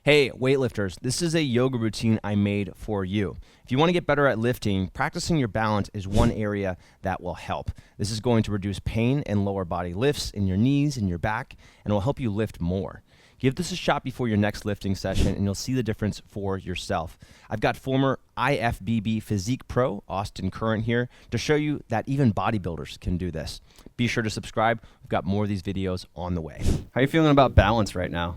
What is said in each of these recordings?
Hey, weightlifters, this is a yoga routine I made for you. If you want to get better at lifting, practicing your balance is one area that will help. This is going to reduce pain and lower body lifts in your knees and your back, and will help you lift more. Give this a shot before your next lifting session, and you'll see the difference for yourself. I've got former IFBB Physique Pro, Austin Current, here to show you that even bodybuilders can do this. Be sure to subscribe. We've got more of these videos on the way. How are you feeling about balance right now?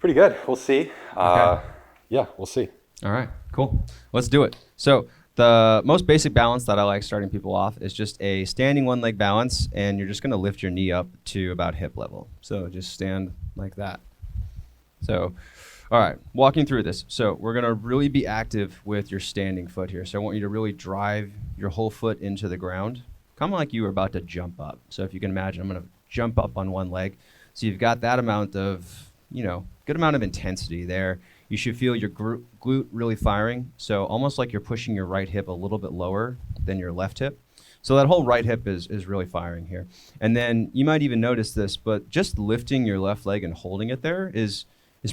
Pretty good. We'll see. Okay. Yeah, we'll see. All right, cool. Let's do it. So the most basic balance that I like starting people off is just a standing one leg balance, and you're just going to lift your knee up to about hip level. So just stand like that. So, all right, walking through this. So we're going to really be active with your standing foot here. So I want you to really drive your whole foot into the ground, kind of like you were about to jump up. So if you can imagine, I'm going to jump up on one leg. So you've got that amount of, good amount of intensity there. You should feel your glute really firing. So almost like you're pushing your right hip a little bit lower than your left hip. So that whole right hip is really firing here. And then you might even notice this, but just lifting your left leg and holding it there is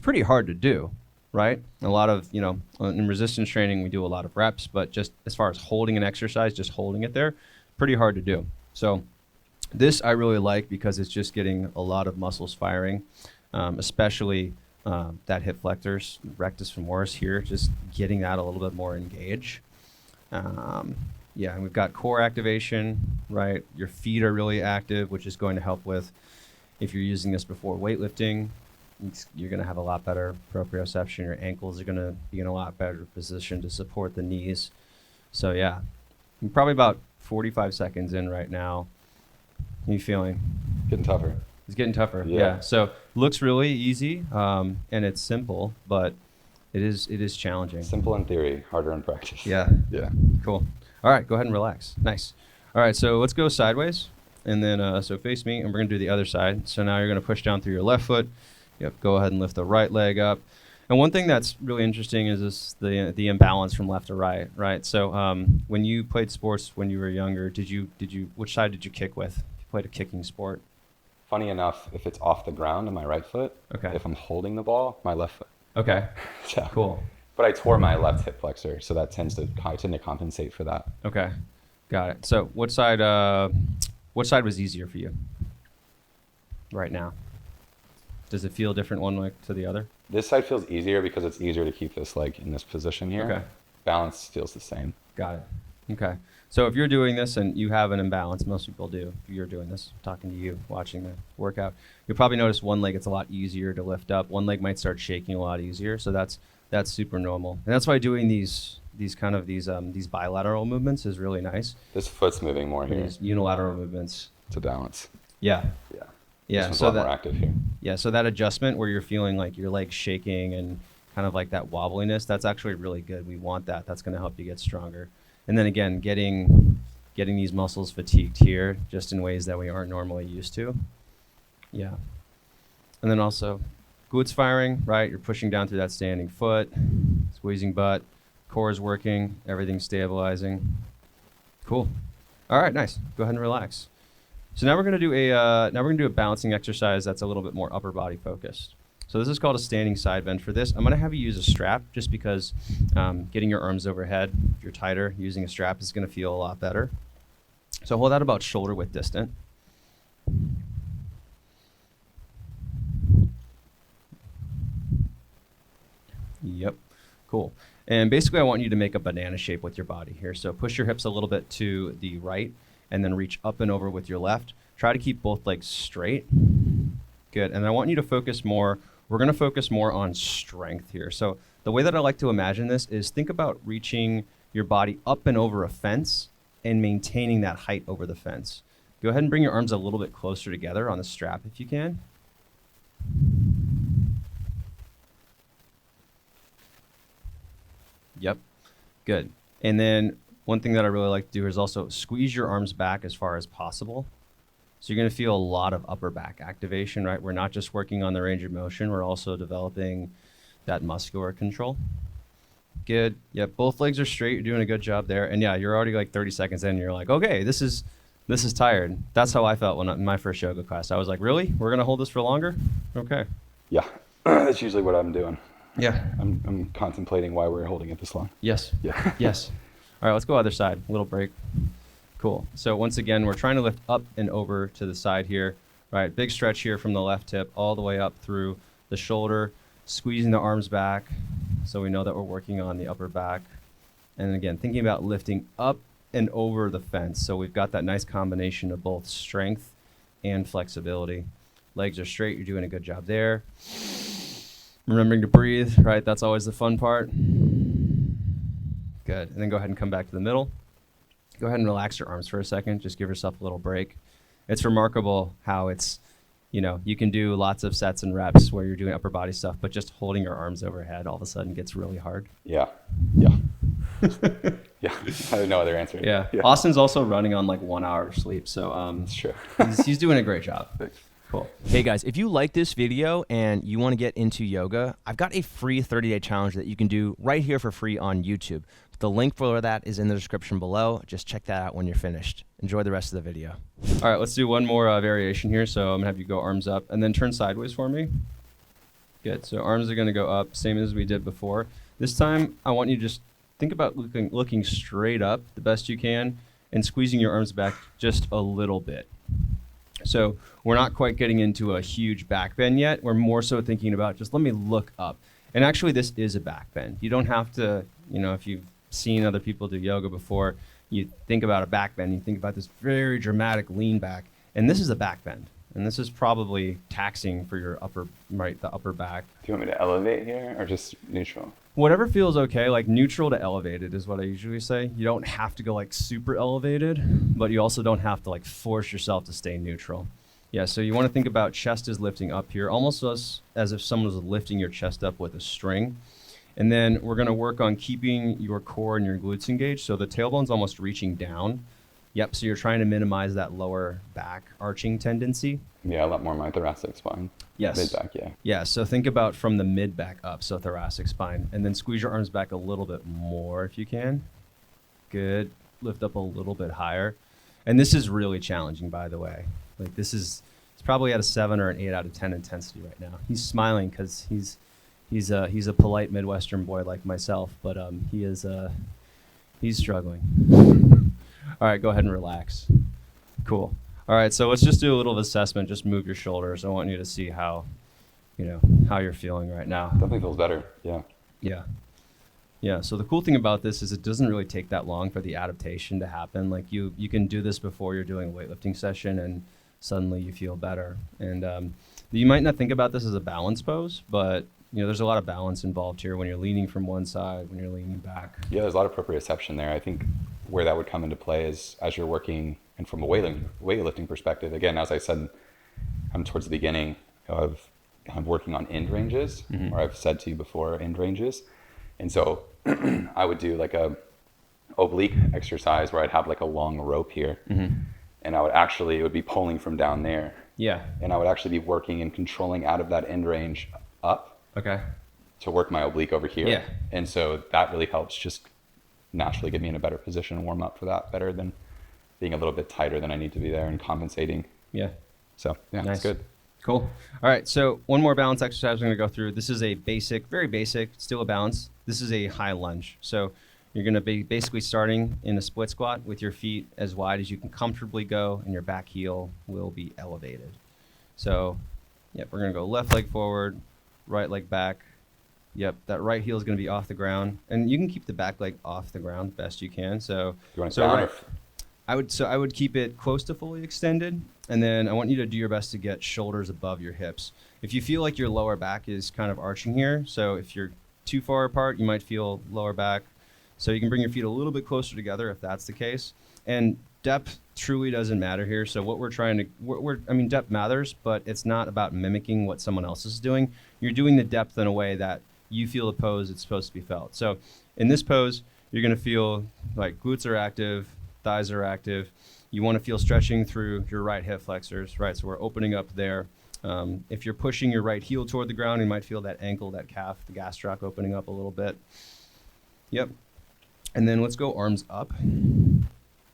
pretty hard to do, right? A lot of, in resistance training, we do a lot of reps, but just as far as holding an exercise, just holding it there, pretty hard to do. So this I really like because it's just getting a lot of muscles firing, especially that hip flexors, rectus femoris here, just getting that a little bit more engaged. Yeah, and we've got core activation, right? Your feet are really active, which is going to help with, if you're using this before weightlifting, you're going to have a lot better proprioception. Your ankles are going to be in a lot better position to support the knees. So yeah, I'm probably about 45 seconds in right now. How are you feeling? Getting tougher. It's getting tougher. Yeah. So looks really easy, and it's simple, but it is challenging. Simple in theory, harder in practice. Yeah. Yeah. Cool. All right, go ahead and relax. Nice. All right, so let's go sideways, and then so face me, and we're gonna do the other side. So now you're gonna push down through your left foot. Yep. Go ahead and lift the right leg up. And one thing that's really interesting is the imbalance from left to right. Right. So when you played sports when you were younger, which side did you kick with? If you played a kicking sport. Funny enough, if it's off the ground on my right foot, Okay. if I'm holding the ball, my left foot. Okay. So, Cool. But I tore my left hip flexor, so that I tend to compensate for that. Okay. Got it. So what side was easier for you right now? Does it feel different one leg to the other? This side feels easier because it's easier to keep this leg in this position here. Okay. Balance feels the same. Got it. Okay. So if you're doing this and you have an imbalance, most people do. If you're doing this, talking to you, watching the workout, you'll probably notice one leg it's a lot easier to lift up. One leg might start shaking a lot easier. So that's super normal. And that's why doing these bilateral movements is really nice. This foot's moving more here. These unilateral movements. To balance. Yeah. Yeah. Yeah. This one's So a lot that more active here. Yeah, so that adjustment where you're feeling like your legs shaking and kind of like that wobbliness, that's actually really good. We want that. That's going to help you get stronger. And then again, getting these muscles fatigued here just in ways that we aren't normally used to. Yeah. And then also glutes firing, right? You're pushing down through that standing foot, squeezing butt, core is working, everything's stabilizing. Cool. All right, nice. Go ahead and relax. So now we're going to do a balancing exercise that's a little bit more upper body focused. So this is called a standing side bend. For this, I'm going to have you use a strap just because getting your arms overhead, if you're tighter, using a strap is going to feel a lot better. So hold that about shoulder width distant. Yep, cool. And basically I want you to make a banana shape with your body here. So push your hips a little bit to the right and then reach up and over with your left. Try to keep both legs straight. Good. And I want you to focus more. We're going to focus more on strength here. So the way that I like to imagine this is think about reaching your body up and over a fence and maintaining that height over the fence. Go ahead and bring your arms a little bit closer together on the strap if you can. Yep. Good. And then one thing that I really like to do is also squeeze your arms back as far as possible. So you're going to feel a lot of upper back activation, right? We're not just working on the range of motion, we're also developing that muscular control. Good. Yep, both legs are straight. You're doing a good job there. And yeah, you're already like 30 seconds in. And you're like, okay, this is tired. That's how I felt in my first yoga class. I was like, really? We're going to hold this for longer? Okay. Yeah, that's usually what I'm doing. Yeah. I'm contemplating why we're holding it this long. Yes. Yeah. Yes. All right, let's go other side. A little break. Cool. So once again, we're trying to lift up and over to the side here. Right, big stretch here from the left hip all the way up through the shoulder, squeezing the arms back so we know that we're working on the upper back. And again, thinking about lifting up and over the fence. So we've got that nice combination of both strength and flexibility. Legs are straight. You're doing a good job there. Remembering to breathe, right? That's always the fun part. Good. And then go ahead and come back to the middle. Go ahead and relax your arms for a second. Just give yourself a little break. It's remarkable how it's, you can do lots of sets and reps where you're doing upper body stuff, but just holding your arms overhead all of a sudden gets really hard. Yeah. Yeah. I have no other answer. Yeah. Austin's also running on like 1 hour of sleep. So That's true. he's doing a great job. Thanks. Cool. Hey guys, if you like this video and you want to get into yoga, I've got a free 30-day challenge that you can do right here for free on YouTube. The link for that is in the description below. Just check that out when you're finished. Enjoy the rest of the video. All right, let's do one more variation here. So I'm gonna have you go arms up and then turn sideways for me. Good. So arms are gonna go up, same as we did before. This time, I want you to just think about looking straight up the best you can and squeezing your arms back just a little bit. So we're not quite getting into a huge back bend yet. We're more so thinking about just let me look up. And actually, this is a back bend. You don't have to, if you've seen other people do yoga before, you think about a back bend, you think about this very dramatic lean back. And this is a back bend. And this is probably taxing for your the upper back. Do you want me to elevate here or just neutral? Whatever feels okay, like neutral to elevated is what I usually say. You don't have to go like super elevated, but you also don't have to like force yourself to stay neutral. Yeah, so you want to think about chest is lifting up here, almost as if someone was lifting your chest up with a string. And then we're going to work on keeping your core and your glutes engaged. So the tailbone's almost reaching down. Yep, so you're trying to minimize that lower back arching tendency. Yeah, a lot more my thoracic spine. Yes. Mid-back, yeah. Yeah, so think about from the mid-back up, so thoracic spine. And then squeeze your arms back a little bit more if you can. Good. Lift up a little bit higher. And this is really challenging, by the way. Like it's probably at a 7 or an 8 out of 10 intensity right now. He's smiling because he's a polite Midwestern boy like myself, but he's struggling. All right, go ahead and relax. Cool. All right, so let's just do a little assessment. Just move your shoulders. I want you to see how you're feeling right now. Definitely feels better. Yeah. Yeah. Yeah, so the cool thing about this is it doesn't really take that long for the adaptation to happen. Like you can do this before you're doing a weightlifting session and suddenly you feel better. And you might not think about this as a balance pose, but there's a lot of balance involved here when you're leaning from one side, when you're leaning back. Yeah, there's a lot of proprioception there. I think where that would come into play is as you're working, and from a weightlifting perspective, again, as I said, I'm towards the beginning of working on end ranges, or I've said to you before, end ranges. And so I would do like a oblique exercise where I'd have like a long rope here, and it would be pulling from down there. Yeah. And I would actually be working and controlling out of that end range up. Okay. To work my oblique over here. Yeah. And so that really helps just naturally get me in a better position and warm up for that better than being a little bit tighter than I need to be there and compensating. Yeah. So yeah, Nice. That's good. Cool. All right, so one more balance exercise we're going to go through. This is a basic, very basic, still a balance. This is a high lunge. So you're going to be basically starting in a split squat with your feet as wide as you can comfortably go, and your back heel will be elevated. So, yep, we're going to go left leg forward, right leg back. Yep, that right heel is going to be off the ground, and you can keep the back leg off the ground best you can. So, You want to down I would keep it close to fully extended, and then I want you to do your best to get shoulders above your hips. If you feel like your lower back is kind of arching here, so if you're too far apart, you might feel lower back. So you can bring your feet a little bit closer together if that's the case. And depth truly doesn't matter here. So what we're trying to, depth matters, but it's not about mimicking what someone else is doing. You're doing the depth in a way that you feel the pose it's supposed to be felt. So in this pose, you're going to feel like glutes are active, thighs are active. You want to feel stretching through your right hip flexors, right? So we're opening up there. If you're pushing your right heel toward the ground, you might feel that ankle, that calf, the gastroc opening up a little bit. Yep. And then let's go arms up. And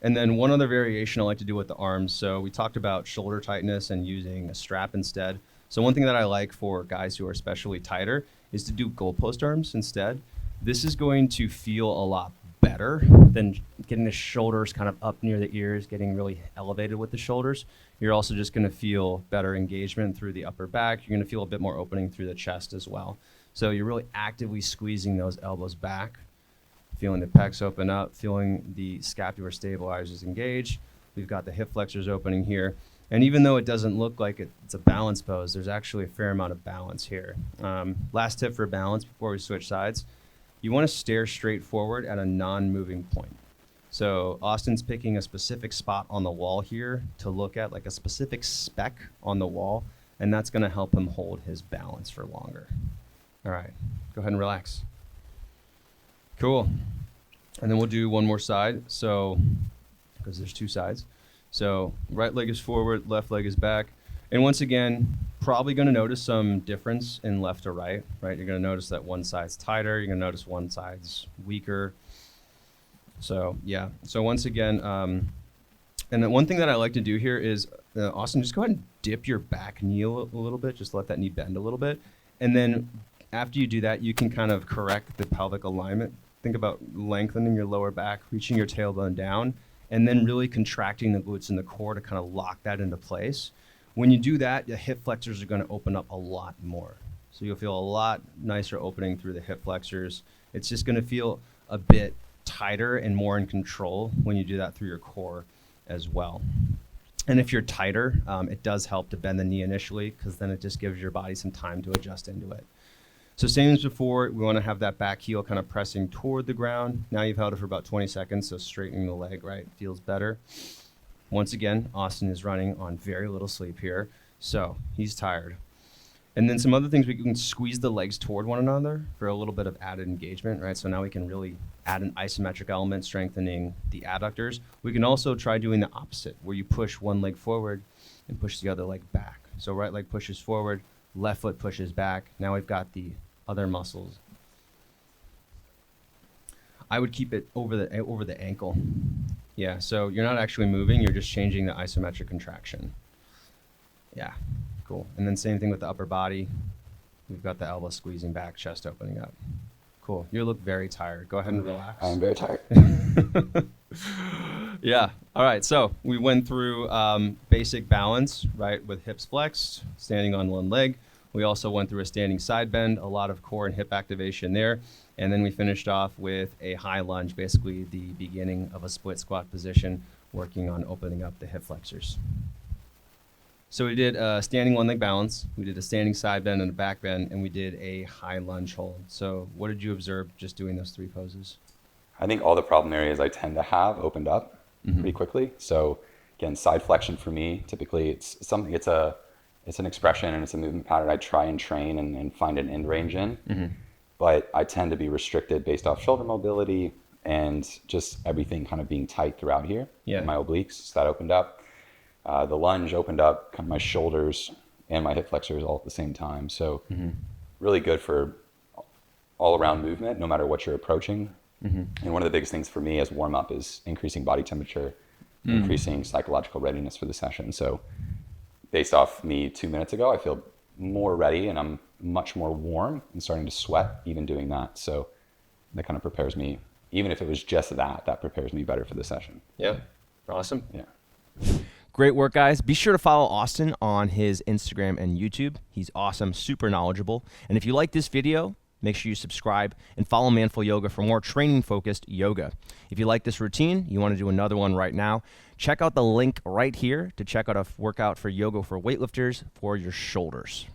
then one other variation I like to do with the arms. So we talked about shoulder tightness and using a strap instead. So one thing that I like for guys who are especially tighter is to do goalpost arms instead. This is going to feel a lot better than getting the shoulders kind of up near the ears, getting really elevated with the shoulders. You're also just going to feel better engagement through the upper back. You're going to feel a bit more opening through the chest as well. So you're really actively squeezing those elbows back, feeling the pecs open up, feeling the scapular stabilizers engage. We've got the hip flexors opening here. And even though it doesn't look like it's a balance pose, there's actually a fair amount of balance here. Last tip for balance before we switch sides. You want to stare straight forward at a non-moving point. So Austin's picking a specific spot on the wall here to look at, like a specific speck on the wall, and that's going to help him hold his balance for longer. All right, go ahead and relax. Cool. And then we'll do one more side, so because there's two sides. So right leg is forward, left leg is back. And once again, probably going to notice some difference in left to right, right? You're going to notice that one side's tighter. You're going to notice one side's weaker. So, yeah. So once again, and then one thing that I like to do here is, Austin, just go ahead and dip your back knee a little bit. Just let that knee bend a little bit. And then after you do that, you can kind of correct the pelvic alignment. Think about lengthening your lower back, reaching your tailbone down, and then really contracting the glutes and the core to kind of lock that into place. When you do that, the hip flexors are going to open up a lot more. So you'll feel a lot nicer opening through the hip flexors. It's just going to feel a bit tighter and more in control when you do that through your core as well. And if you're tighter, it does help to bend the knee initially, because then it just gives your body some time to adjust into it. So same as before, we want to have that back heel kind of pressing toward the ground. Now you've held it for about 20 seconds, so straightening the leg, right, feels better. Once again, Austin is running on very little sleep here, so he's tired. And then some other things, we can squeeze the legs toward one another for a little bit of added engagement, right? So now we can really add an isometric element, strengthening the adductors. We can also try doing the opposite, where you push one leg forward and push the other leg back. So right leg pushes forward, left foot pushes back. Now we've got the other muscles. I would keep it over the ankle. Yeah, so you're not actually moving, you're just changing the isometric contraction. Yeah, cool. And then same thing with the upper body. We've got the elbow squeezing back, chest opening up. Cool. You look very tired. Go ahead and relax. I'm very tired. Yeah. All right. So we went through basic balance, right, with hips flexed, standing on one leg. We also went through a standing side bend, a lot of core and hip activation there. And then we finished off with a high lunge, basically the beginning of a split squat position, working on opening up the hip flexors. So we did a standing one leg balance, we did a standing side bend and a back bend, and we did a high lunge hold. So what did you observe just doing those three poses? I think all the problem areas I tend to have opened up pretty quickly. So again, side flexion for me, typically it's an expression and it's a movement pattern I try and train and find an end range in. But I tend to be restricted based off shoulder mobility and just everything kind of being tight throughout here. Yeah. My obliques, so that opened up. The lunge opened up kind of my shoulders and my hip flexors all at the same time. So really good for all around movement, no matter what you're approaching. And one of the biggest things for me as warm up is increasing body temperature, increasing psychological readiness for the session. So based off me 2 minutes ago, I feel more ready and I'm much more warm and starting to sweat even doing that. So that kind of prepares me, even if it was just that prepares me better for the session. Yeah. Awesome. Yeah. Great work, guys. Be sure to follow Austin on his Instagram and YouTube. He's awesome, super knowledgeable. And if you like this video, make sure you subscribe and follow Manful Yoga for more training-focused yoga. If you like this routine, you want to do another one right now, check out the link right here to check out a workout for yoga for weightlifters for your shoulders.